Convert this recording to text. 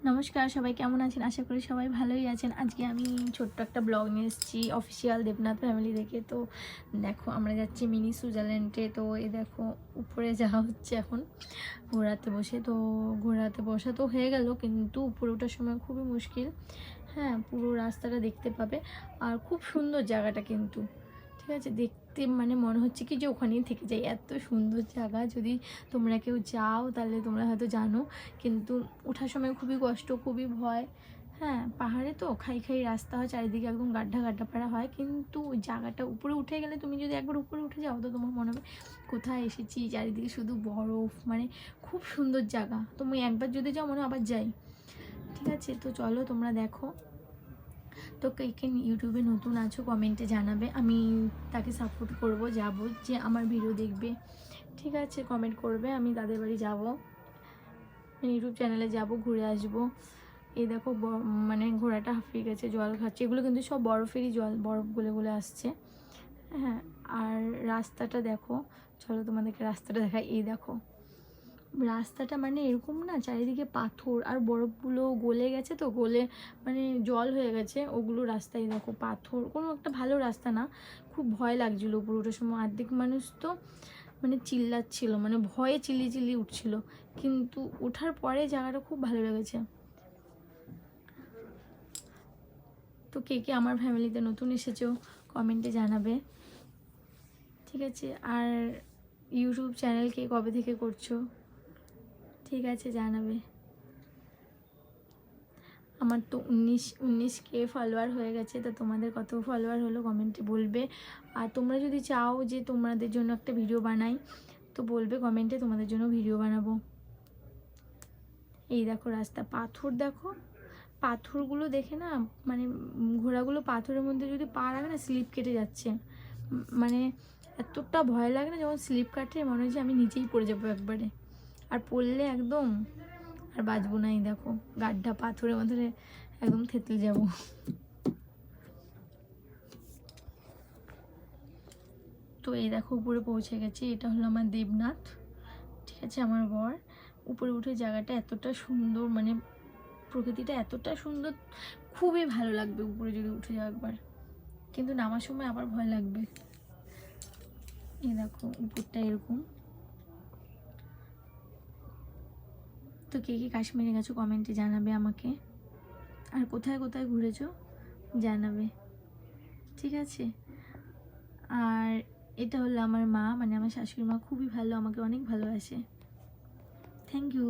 নমস্কার, সবাই কেমন আছেন? আশা করি সবাই ভালোই আছেন। আজকে আমি ছোট্ট একটা ব্লগ নিয়ে এসেছি অফিসিয়াল দেবনাথ ফ্যামিলি থেকে। তো দেখো আমরা যাচ্ছি মিনি সুইজারল্যান্ডে। তো এই দেখো উপরে যাওয়া হচ্ছে এখন ঘোড়াতে বসে। তো ঘোড়াতে বসা তো হয়ে গেল, কিন্তু উপরে ওঠার সময় খুবই মুশকিল। হ্যাঁ, পুরো রাস্তাটা দেখতে পাবে। আর খুব সুন্দর জায়গাটা কিন্তু, ঠিক আছে, দেখতে মানে মনে হচ্ছে কি যে ওখানেই থেকে যাই, এত সুন্দর জায়গা। যদি তোমরা কেউ যাও তাহলে তোমরা হয়তো জানো, কিন্তু ওঠার সময় খুবই কষ্ট, খুবই ভয়। হ্যাঁ, পাহাড়ে তো খাই খাই রাস্তা হয়, চারিদিকে একদম গাড্ডা গাড্ডা পাড়া হয়, কিন্তু ওই জায়গাটা উপরে উঠে গেলে, তুমি যদি একবার উপরে উঠে যাও তো তোমার মনে হবে কোথায় এসেছি, চারিদিকে শুধু বরফ, মানে খুব সুন্দর জায়গা। তুমি একবার যদি যাও মনে আবার যাই। ঠিক আছে, তো চলো তোমরা দেখো। তো কে কে ইউটিউবে নতুন আছো কমেন্টে জানাবে, আমি তাকে সাপোর্ট করব, যাব যে আমার ভিডিও দেখবে। ঠিক আছে, কমেন্ট করবে, আমি তাদের বাড়ি যাব, ইউটিউব চ্যানেলে যাব, ঘুরে আসব। এই দেখো মানে ঘোড়াটা হাঁপিয়ে গেছে, জল খাচ্ছে। এগুলো কিন্তু সব বরফেরই জল, বরফ গলে গলে আসছে। হ্যাঁ, আর রাস্তাটা দেখো, চলো তোমাদেরকে রাস্তাটা দেখাই। এই দেখো রাস্তাটা, মানে এরকম না, চারিদিকে পাথর আর বরফগুলো গলে গেছে, তো গলে মানে জল হয়ে গেছে ওগুলো রাস্তায়। দেখো পাথর, কোনো একটা ভালো রাস্তা না। খুব ভয় লাগছিলো উপরে ওঠার সময়। অর্ধেক মানুষ তো মানে চিল্লাচ্ছিল, মানে ভয়ে চিল্লি চিল্লি উঠছিল, কিন্তু ওঠার পরে জায়গাটা খুব ভালো লেগেছে। তো কে কে আমার ফ্যামিলিতে নতুন এসেছো কমেন্টে জানাবে। ঠিক আছে, আর ইউটিউব চ্যানেল কে কবে থেকে করছো, ঠিক আছে জানাবে। আমার তো 19K ফলোয়ার হয়ে গেছে। তো তোমাদের কত ফলোয়ার হলো কমেন্টে বলবে। আর তোমরা যদি চাও যে তোমাদের জন্য একটা ভিডিও বানাই তো বলবে কমেন্টে, তোমাদের জন্য ভিডিও বানাবো। এই দেখো রাস্তা, পাথর দেখো, পাথরগুলো দেখে না, মানে ঘোড়াগুলো পাথরের মধ্যে যদি পা রাখে না, স্লিপ কেটে যাচ্ছে। মানে এতটা ভয় লাগে না যখন স্লিপ কাটে, মনে হয় যে আমি নিচেই পড়ে যাবো একবারে, আর পড়লে একদম আর বাঁচবো না। এই দেখো গাড্ডা পাথরের মধ্যে একদম থেতলে যাব। তো এই দেখো উপরে পৌঁছে গেছি, এটা হলো আমার দেবনাথ। ঠিক আছে, আমার বর। উপরে উঠে জায়গাটা এতটা সুন্দর, মানে প্রকৃতিটা এতটা সুন্দর, খুবই ভালো লাগবে উপরে যদি উঠে যাও একবার, কিন্তু নামার সময় আবার ভয় লাগবে। এই দেখো উপরটা এরকম। তো কে কে কাশ্মীরে গেছো কমেন্টে জানাবে আমাকে, আর কোথায় কোথায় ঘুরেছো জানাবে। ঠিক আছে, আর এটা হলো আমার মা, মানে আমার শাশুড়ি মা, খুবই ভালো, আমাকে অনেক ভালোবাসে। Thank you.